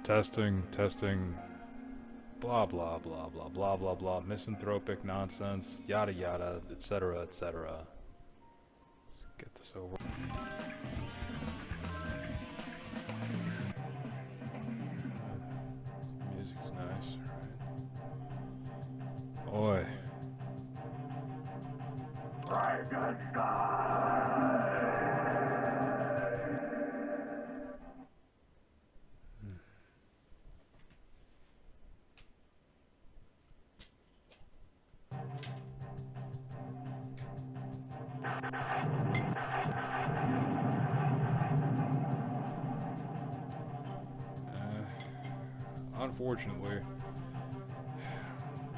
Testing, testing, blah blah blah blah blah blah blah, misanthropic nonsense, yada yada, etc. etc. Let's get this over. Music's nice, right? Oi. Unfortunately,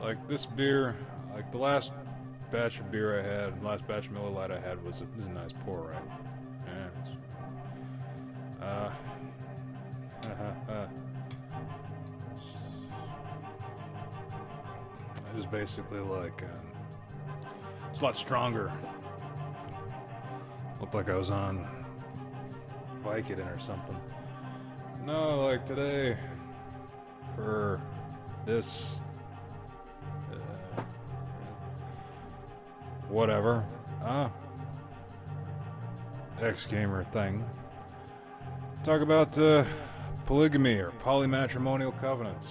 like this beer, like the last batch of beer I had, last batch of Miller Lite I had was this is a nice pour, right? Yeah. It was basically like it's a lot stronger. Looked like I was on Vicodin or something. No, like today. For this whatever ex-gamer thing, talk about polygamy or polymatrimonial covenants.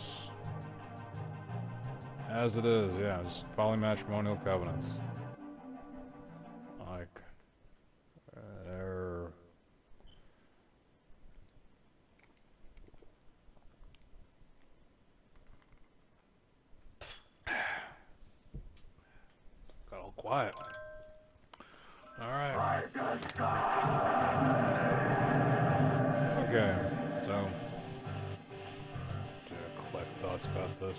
As it is, yeah, it's polymatrimonial covenants. Like they're quiet. Alright. Okay, so to collect thoughts about this.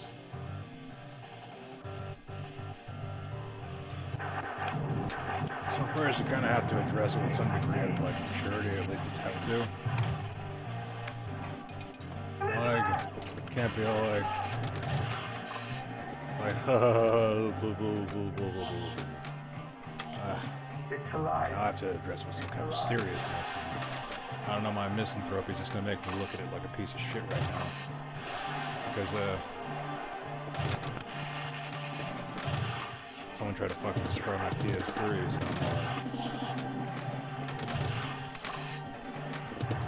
So first you kinda have to address it with some degree of like maturity, or at least attempt to. Like, can't be all like I have to address it with some kind of seriousness. I don't know, my misanthropy is just gonna make me look at it like a piece of shit right now. Because, someone tried to fucking destroy my PS3, so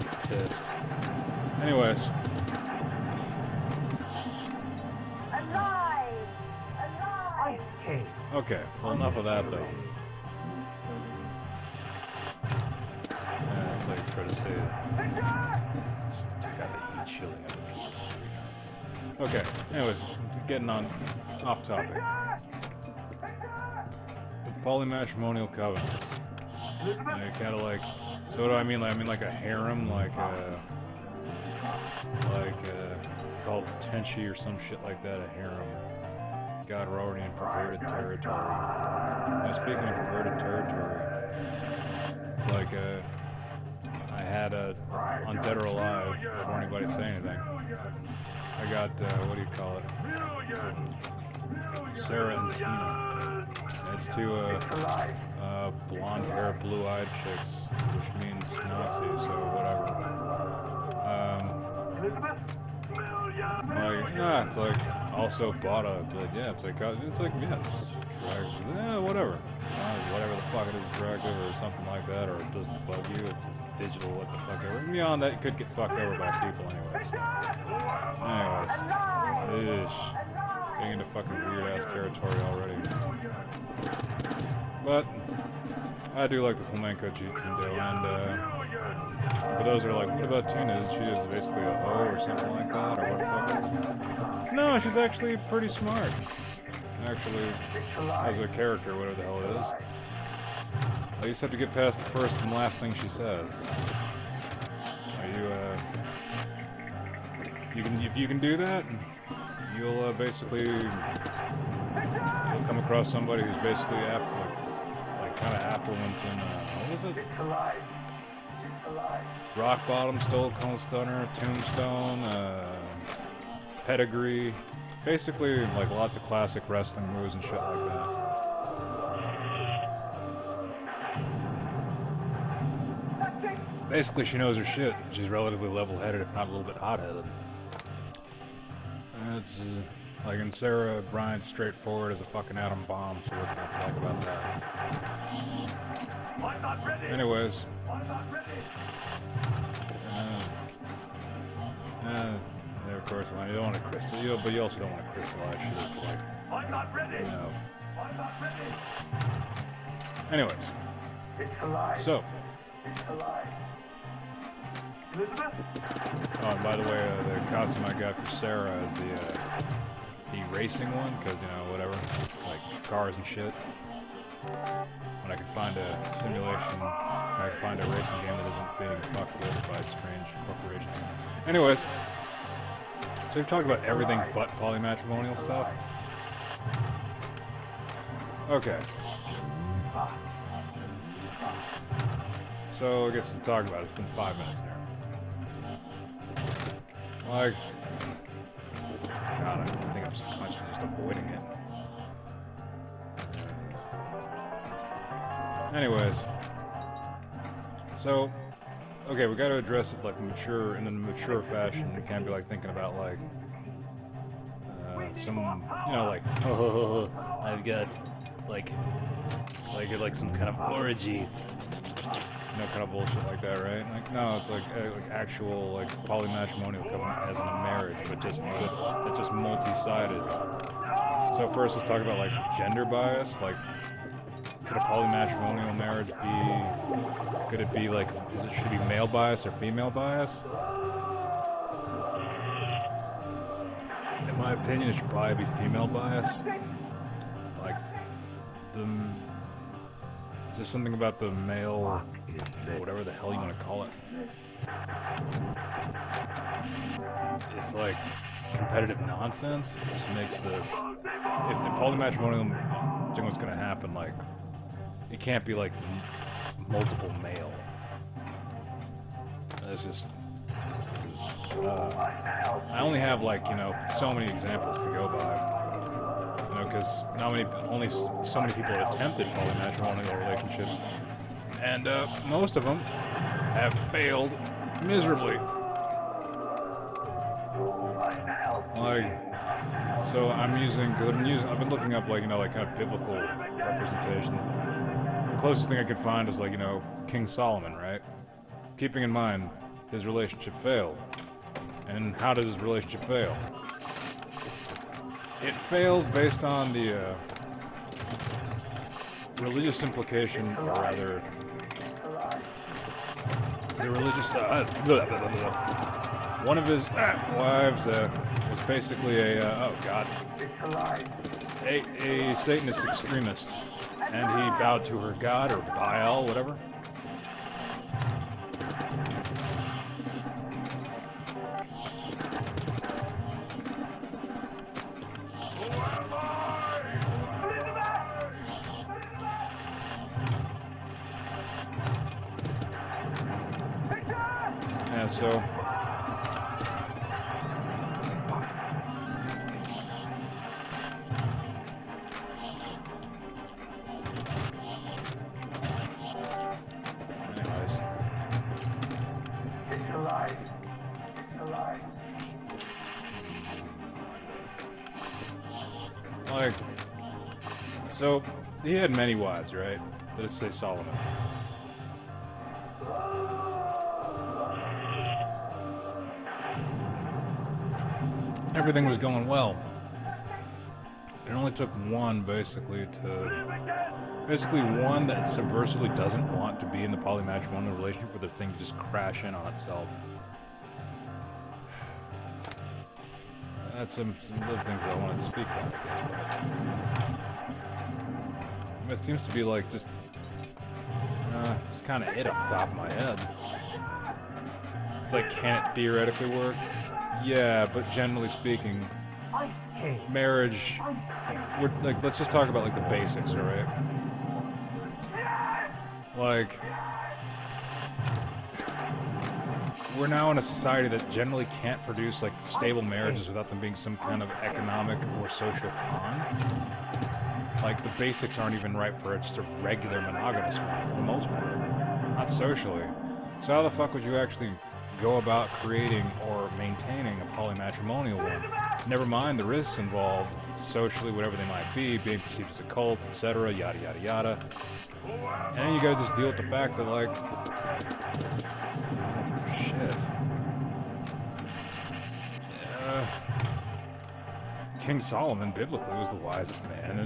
I'm pissed. Anyways. Okay, well enough of that though. Yeah, that's how you try to say it. Take out the heat shielding of the PS3. Okay, anyways, getting on off topic. With polymatrimonial covenants. They're kinda like, so what do I mean? Like, I mean like a harem, called Tenchi or some shit like that, a harem. God, we're already in perverted territory. Now, speaking of perverted territory, it's like, I had on Dead or Alive, before anybody say anything, I got, what do you call it? Sarah and Tina. And it's two, blonde hair, blue-eyed chicks, which means Nazi, so whatever. It's like, also bought a, but yeah, it's like, yeah, whatever. Whatever the fuck it is, attractive or something like that, or it doesn't bug you, it's digital, what the fuck ever. Beyond that, you could get fucked over by people anyways. Anyways. Getting into fucking weird-ass territory already. But, I do like the flamenco Jindo, and, for those who are like, what about Tina? She is basically a hoe or something like that, or what the fuck is it? No, she's actually pretty smart. Actually, as a character, whatever the hell it is. I just have to get past the first and last thing she says. If you can do that, you'll you'll come across somebody who's basically kind of affluent and, what was it? Rock Bottom, Stone Cold Stunner, Tombstone, Pedigree. Basically, like, lots of classic wrestling moves and shit like that. Basically, she knows her shit. She's relatively level-headed, if not a little bit hot-headed. That's like in Sarah Bryant's straightforward as a fucking atom bomb, so what's not to like about that? Anyways. Yeah, of course, you don't want to crystallize, but you also don't want to crystallize shit as to like, you know. Anyways. So. Oh, and by the way, the costume I got for Sarah is the racing one, because, you know, whatever, like cars and shit. When I could find a simulation, I could find a racing game that isn't being fucked with by strange corporations. Anyways, so we've talked about everything but polymatrimonial stuff. Okay. So I guess to talk about it, it's been 5 minutes now. Like, God, I think I'm subconsciously just avoiding it. Anyways, so, okay, we got to address it like mature, in a mature fashion. We can't be like thinking about like some, you know, like, oh, I've got like some kind of orgy. No kind of bullshit like that, right? Like, no, it's like actual like polymatrimonial covenant as in a marriage, but just multi-sided. So first, let's talk about like gender bias. Like, could a polymatrimonial marriage be? Could it be like? Should it be male bias or female bias? In my opinion, it should probably be female bias. Like just something about the male, whatever the hell you want to call it. It's like competitive nonsense. It just makes if the polymatrimonial thing was going to happen, like, it can't be like multiple male. It's just, I only have like, you know, so many examples to go by. You know, because only so many people have attempted polymatrimonial relationships, and most of them have failed miserably. Like, so I've been looking up like, you know, like kind of biblical representation. The closest thing I could find is like, you know, King Solomon, right? Keeping in mind his relationship failed. And how did his relationship fail? It failed based on the religious implication, or rather, the religious one of his wives was basically a Satanist extremist, and he bowed to her god, or Baal, whatever. Yeah, so like, so he had many wives, right? Let's say Solomon. Everything was going well. It only took one, basically one that subversively doesn't want to be in the polymatrimonial relationship for the thing to just crash in on itself. That's some other things I wanted to speak about, I guess, but it seems to be like just kind of it off the top of my head. It's like, can it theoretically work? Yeah, but generally speaking, marriage, we're like, let's just talk about like the basics, alright? Like, we're now in a society that generally can't produce like stable marriages without them being some kind of economic or social con. Like, the basics aren't even right for just a regular monogamous one, for the most part. Not socially. So how the fuck would you actually go about creating or maintaining a polymatrimonial one? Never mind the risks involved, socially, whatever they might be, being perceived as a cult, etc., yada yada yada. And then you gotta just deal with the fact that, like, oh, shit. King Solomon, biblically, was the wisest man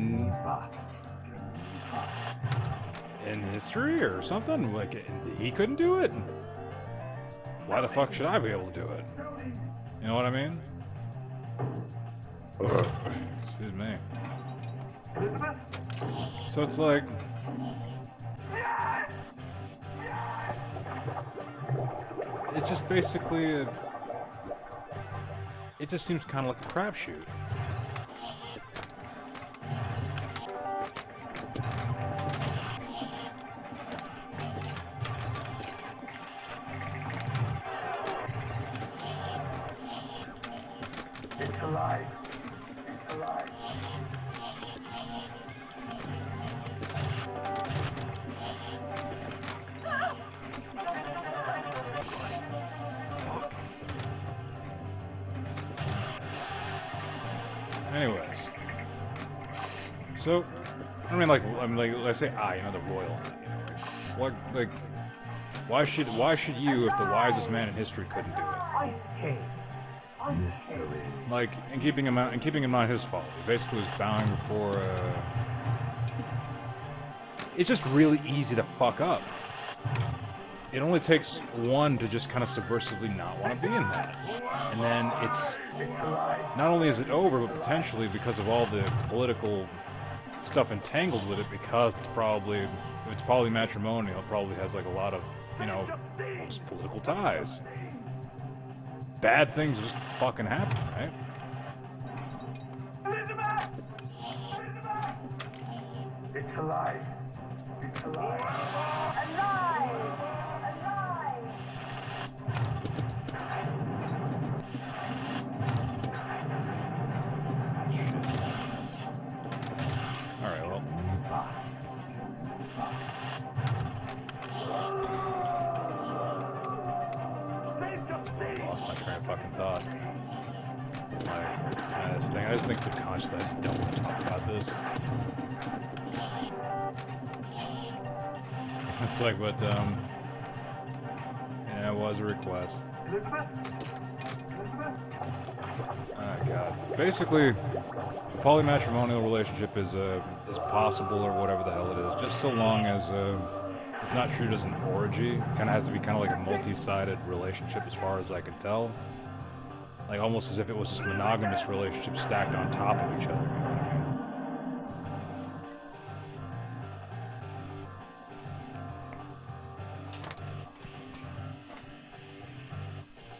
in history or something. Like, he couldn't do it. Why the fuck should I be able to do it? You know what I mean? Excuse me. So it's like... it's just basically it just seems kind of like a crapshoot. It's alive. It's alive. Anyways, so I mean, like let's say you know, the royal, what, like, why should you, if the wisest man in history couldn't do it? Like, and keeping in mind his fault, he basically was bowing before. It's just really easy to fuck up. It only takes one to just kind of subversively not want to be in that. And then it's... not only is it over, but potentially, because of all the political stuff entangled with it, because it's probably... if it's polymatrimonial, it probably has, like, a lot of, you know, just political ties. Bad things just fucking happen, right? It's alive. It's alive. Alright, well. Lost my train of fucking thought. I just think subconsciously I just don't want to talk about this. It's like, but, yeah, it was a request. Oh, God. Basically, a polymatrimonial relationship is possible, or whatever the hell it is, just so long as it's not treated as an orgy. Kind of has to be kind of like a multi-sided relationship, as far as I can tell. Like, almost as if it was just a monogamous relationship stacked on top of each other. You know what I mean?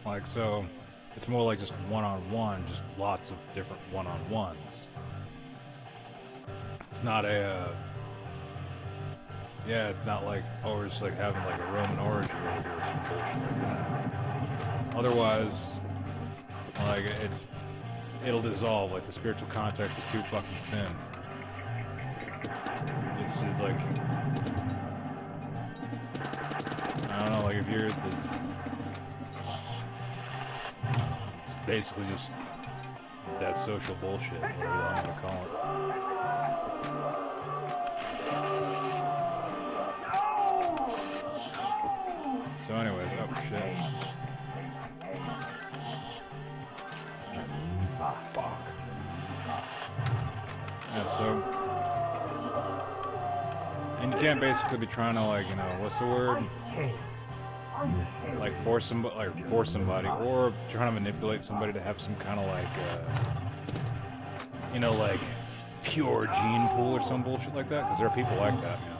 Like, so, it's more like just one-on-one, just lots of different one-on-ones. It's not a, yeah, it's not like, oh, we're just like having like a Roman orgy over here or some bullshit like that. Otherwise, like, it'll dissolve, like the spiritual context is too fucking thin. It's just like, I don't know, like if you're at this, it's basically just that social bullshit, whatever I'm gonna call it. So anyways, oh shit. Fuck. Yeah, so... and you can't basically be trying to, like, you know, what's the word? Like, force somebody, or trying to manipulate somebody to have some kind of, like, you know, like, pure gene pool or some bullshit like that, because there are people like that, you know.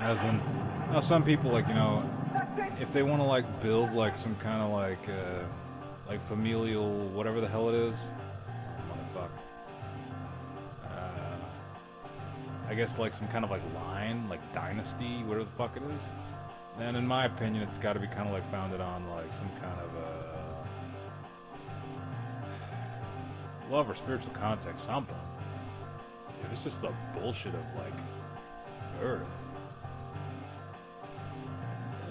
As in, now some people, like, you know, if they want to, like, build, like, some kind of, like familial, whatever the hell it is, motherfucker. I guess, like, some kind of, like, line, like, dynasty, whatever the fuck it is. Then, in my opinion, it's got to be kind of, like, founded on, like, some kind of, love or spiritual context, something. If it's just the bullshit of, like, Earth.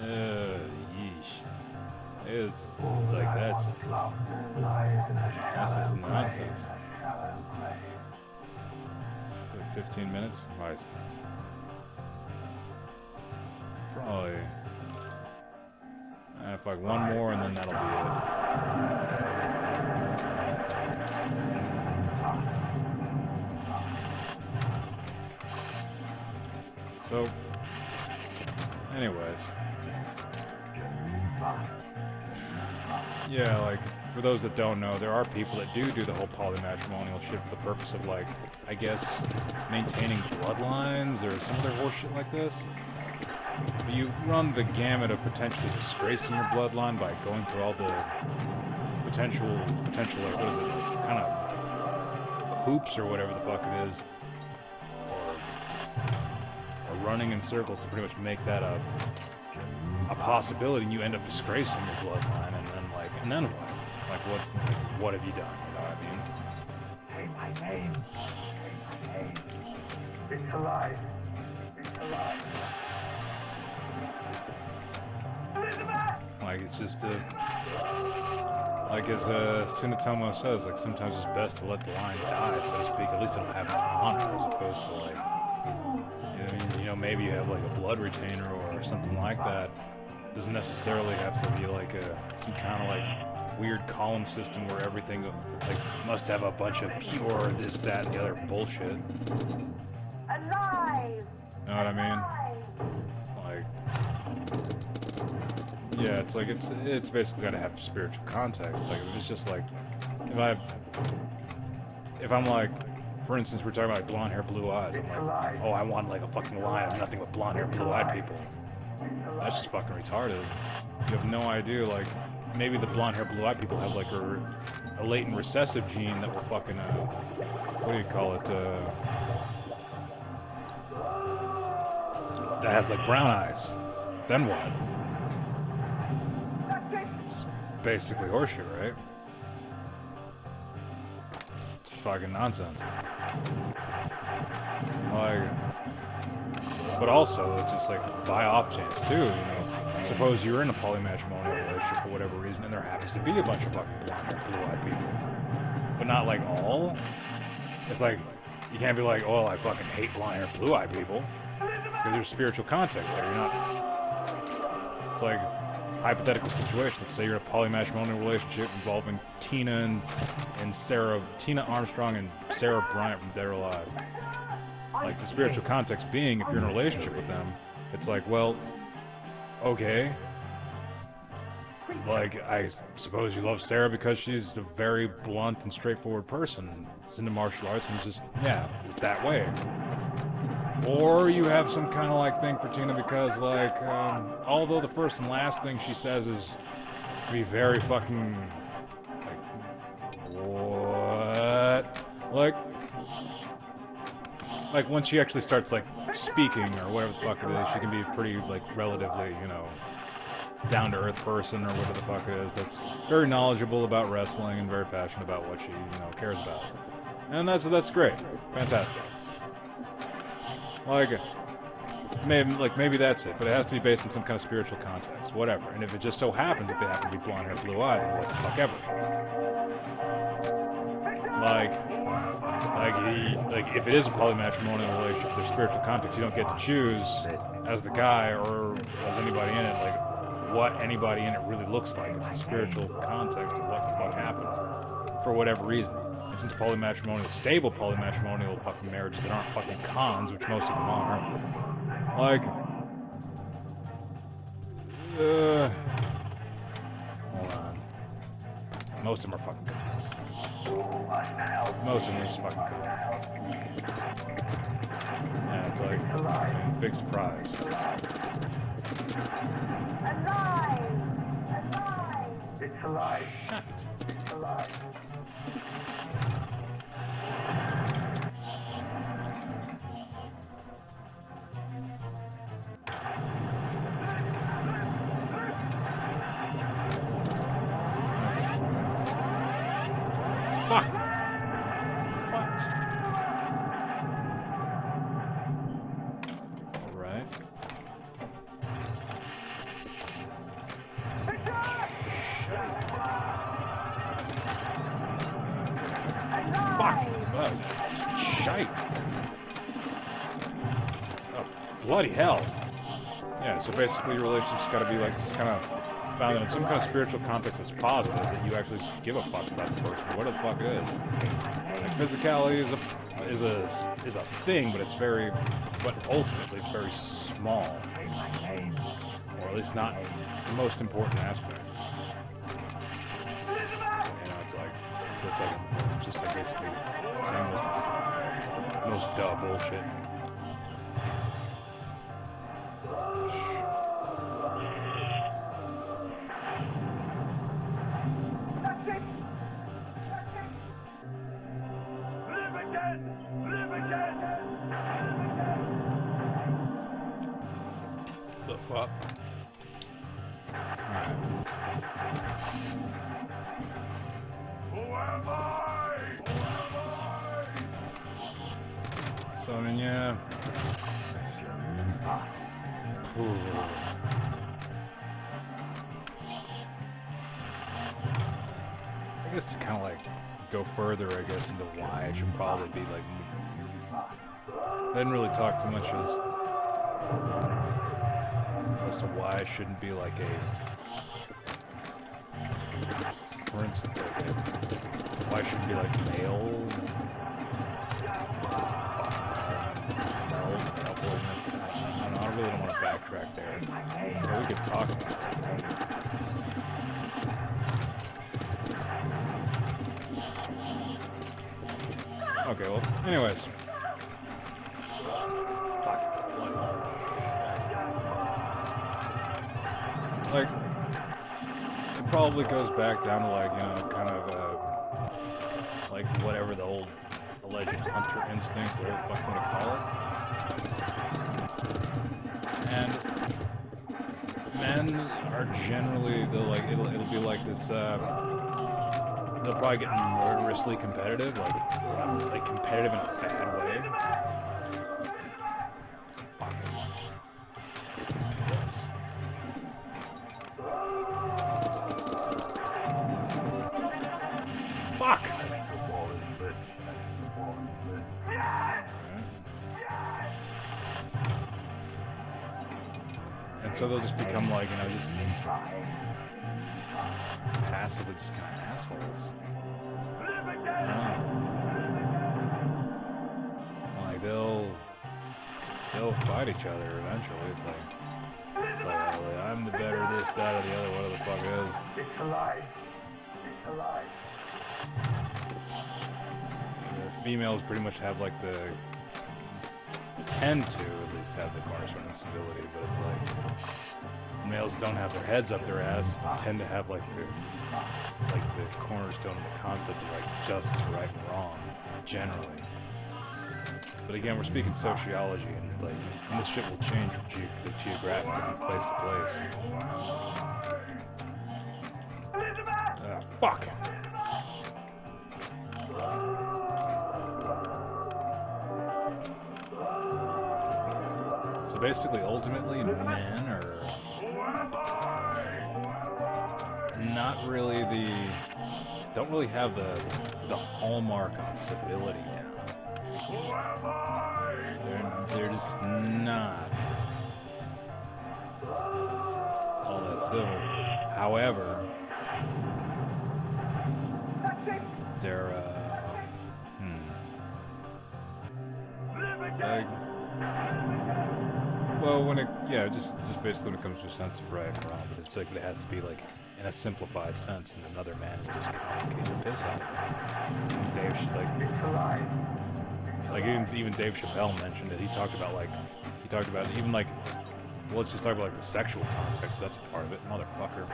Yeesh. It's lies in a That's shallow just grave. nonsense. A shallow grave. 15 minutes? Right. Probably. If like one more and then that'll be it. So, anyways. Yeah, like, for those that don't know, there are people that do the whole polymatrimonial shit for the purpose of, like, I guess, maintaining bloodlines or some other horse shit like this. But you run the gamut of potentially disgracing your bloodline by going through all the potential, like, what is it, kind of hoops or whatever the fuck it is, or running in circles to pretty much make that a possibility, and you end up disgracing your bloodline, and then what? Like, what have you done? You know what I mean? Say my name. Say my name. It's alive. It's alive. Like, it's just like as Tsunetomo says, like, sometimes it's best to let the line die, so to speak. At least it'll have its honor, as opposed to, like, you know, maybe you have, like, a blood retainer or something like that. It doesn't necessarily have to be, like, some kind of, like, weird column system where everything, like, must have a bunch of pure this, that, and the other bullshit. Alive! Know what I mean? Like, yeah, it's like, it's basically gotta have spiritual context. Like, if it's just like, if I'm like, for instance, we're talking about like blonde hair, blue eyes. I'm like, oh, I want like a fucking line of nothing but blonde hair, blue eyed people. That's just fucking retarded. You have no idea, like, maybe the blonde hair, blue eyed people have like a latent recessive gene that will fucking, what do you call it, that has like brown eyes. Then what? It's basically horseshit, right? It's fucking nonsense. Like, but also, it's just like by off chance too, you know. Suppose you're in a polymatrimonial relationship for whatever reason, and there happens to be a bunch of fucking blonde hair, blue-eyed people, but not like all. It's like you can't be like, oh, I fucking hate blonde hair, blue-eyed people, because there's spiritual context there. You're not. It's like hypothetical situation. Let's say you're in a polymatrimonial relationship involving Tina Armstrong and Sarah Bryant from Dead or Alive. Like, the spiritual context being, if you're in a relationship with them, it's like, well, okay. Like, I suppose you love Sarah because she's a very blunt and straightforward person. Is into martial arts and just, yeah, it's that way. Or you have some kind of, like, thing for Tina because, like, although the first and last thing she says is to be very fucking, like, what? Like, once she actually starts, like, speaking or whatever the fuck it is, she can be a pretty, like, relatively, you know, down-to-earth person or whatever the fuck it is that's very knowledgeable about wrestling and very passionate about what she, you know, cares about. And that's great. Fantastic. Like, maybe that's it, but it has to be based on some kind of spiritual context, whatever. And if it just so happens that they happen to be blonde hair, blue-eyed, then what the fuck ever. Like, if it is a polymatrimonial relationship, there's spiritual context. You don't get to choose, as the guy or as anybody in it, like, what anybody in it really looks like. It's the spiritual context of what the fuck happened, for whatever reason. And since polymatrimonial, stable polymatrimonial fucking marriages that aren't fucking cons, which most of them are, like, hold on. Most of them are fucking cons. Most of them are just fucking cons. Yeah, it's like, I mean, big surprise. Alive! Alive! It's alive. Shit. It's alive. Fuck! What? Alright. Bloody hell. Yeah, so basically your relationship's gotta be like, just kind of founded in some kind of spiritual context that's positive, that you actually give a fuck about the person, whatever the fuck it is. Like, physicality is a thing, but ultimately it's very small. Or at least not the most important aspect. You know, it's just like basically saying most dumb bullshit. The fuck? Alright. Who am I? So, I mean, yeah. Ooh. I guess to kind of like go further, I guess, into why it should probably be like. I didn't really talk too much as to why it shouldn't be like for instance, why it shouldn't be like male. I really don't want to backtrack there. But we could talk about it. Okay, well, anyways. Like, it probably goes back down to like, you know, kind of, like whatever the old alleged hunter instinct, whatever the fuck you want to call it. And men are generally, it'll be like this, they'll probably get murderously competitive, like competitive in a bad way. Fuck! And so they'll just become like, you know, just passively just kind of assholes. Like they'll fight each other eventually. It's like oh, I'm the better this, that, or the other, whatever the fuck it is. It's alive. It's alive. The females pretty much have like tend to at least have the cornerstone of civility, but it's like males don't have their heads up their ass, tend to have like the cornerstone of the concept of like justice, right and wrong, generally. But again, we're speaking sociology, and like and this shit will change from geographically from place to place. Fuck. So basically, ultimately, men are not really don't really have the hallmark on civility down. They're just not all that civil. However, they're like, well, just basically when it comes to a sense of right and wrong, but it's like it has to be like in a simplified sense, and another man is just complicated the piss out of it. Like even Dave Chappelle mentioned it. He talked about even like, well, let's just talk about like the sexual context. That's a part of it, motherfucker.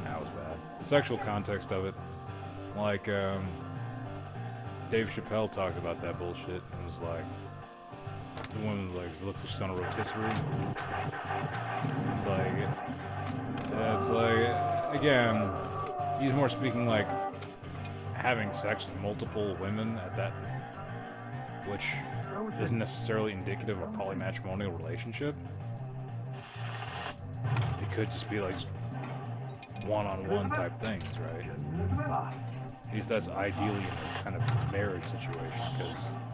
That was bad. The sexual context of it, like Dave Chappelle talked about that bullshit and was like, the woman like looks like she's on a rotisserie. It's like again, he's more speaking like having sex with multiple women at that, which isn't necessarily indicative of a polymatrimonial relationship. It could just be like one-on-one type things, right? At least that's ideally in a kind of marriage situation,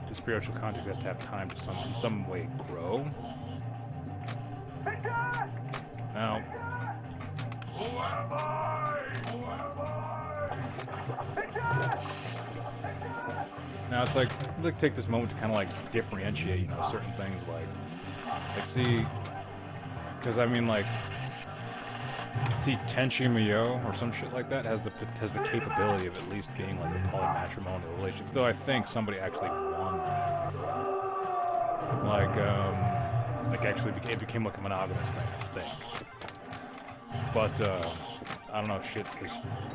because the spiritual context has to have time to in some way grow. Now, Who am I? now it's like, I'd like to take this moment to kind of like differentiate, you know, certain things like see, because I mean like, see Tenchi Miyo or some shit like that has the capability of at least being like a polymatrimonial relationship, though I think somebody actually won that. Like actually it became like a monogamous thing, I think. But, I don't know, shit is,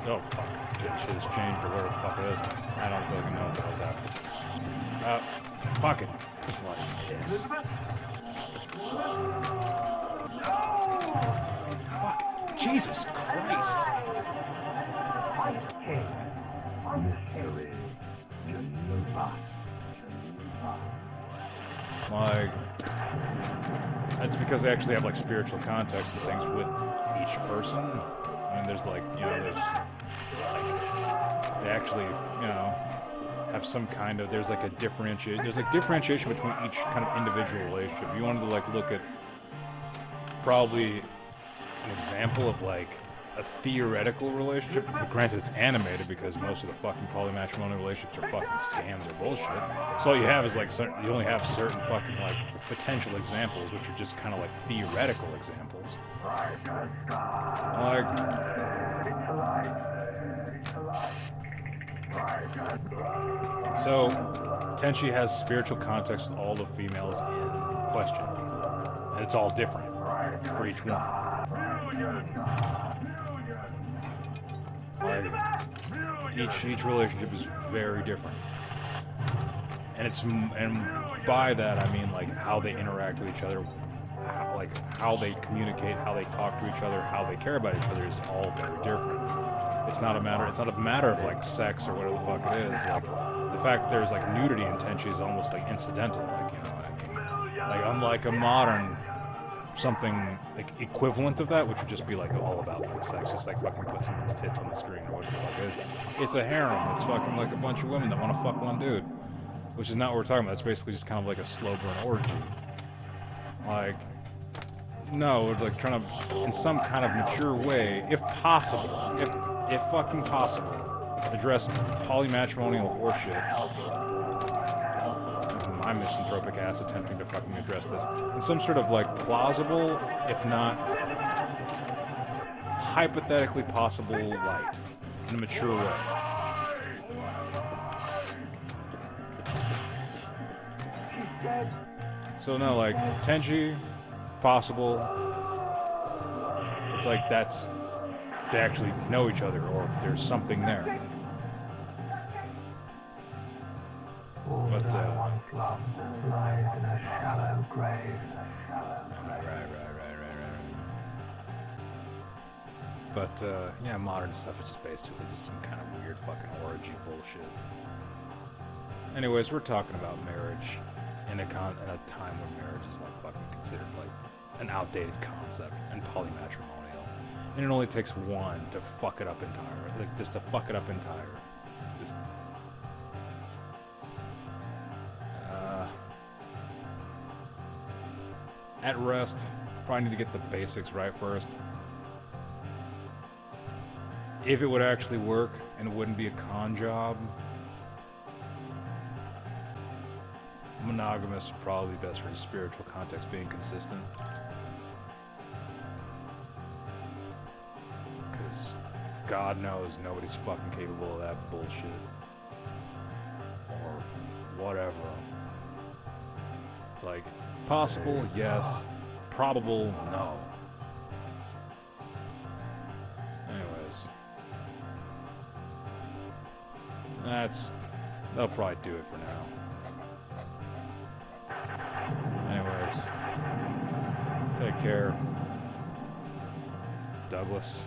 oh fuck, shit has changed or whatever the fuck it is. I don't fucking know what the hell's happening. Fucking bloody piss. Fuck, Jesus Christ. Like, that's because they actually have like spiritual context and things with each person. I mean, there's like, you know, there's like, they actually, you know, have some kind of, there's like a differentiation between each kind of individual relationship. You wanted to like look at probably an example of like a theoretical relationship. But granted, it's animated because most of the fucking polymatrimonial relationships are fucking scams or bullshit. So all you have is like, you only have certain fucking like potential examples, which are just kind of like theoretical examples. Like, so Tenchi has spiritual context with all the females in question, and it's all different for each one. Like, each relationship is very different, and by that I mean like how they interact with each other, how they communicate, how they talk to each other, how they care about each other is all very different. It's not a matter of like sex or whatever the fuck it is. Like the fact that there's like nudity in Tenchi is almost like incidental. Like, you know what I mean? Like unlike a modern something like equivalent of that, which would just be like all about like sex, just like fucking put someone's tits on the screen or whatever the fuck it is. It's a harem. It's fucking like a bunch of women that want to fuck one dude, which is not what we're talking about. It's basically just kind of like a slow burn orgy. Like, no, we're like trying to, in some kind of mature way, if possible, if fucking possible, address polymatrimonial horseshit. My misanthropic ass attempting to fucking address this in some sort of like plausible, if not hypothetically possible light, in a mature way. So no, like Tenchi, possible. It's like they actually know each other, or there's something there. But lies in a shallow grave. right. But yeah, modern stuff is just basically just some kind of weird fucking orgy bullshit. Anyways, we're talking about marriage in a time when marriage is like fucking considered like an outdated concept and polymatrimonial, and it only takes one to fuck it up entirely, like just to fuck it up entirely. Just at rest, probably need to get the basics right first. If it would actually work and it wouldn't be a con job, monogamous would probably be best for the spiritual context being consistent. Because God knows nobody's fucking capable of that bullshit. Or whatever. It's like, possible, yes. Probable, no. Anyways. That'll probably do it for now. Anyways. Take care. Douglas.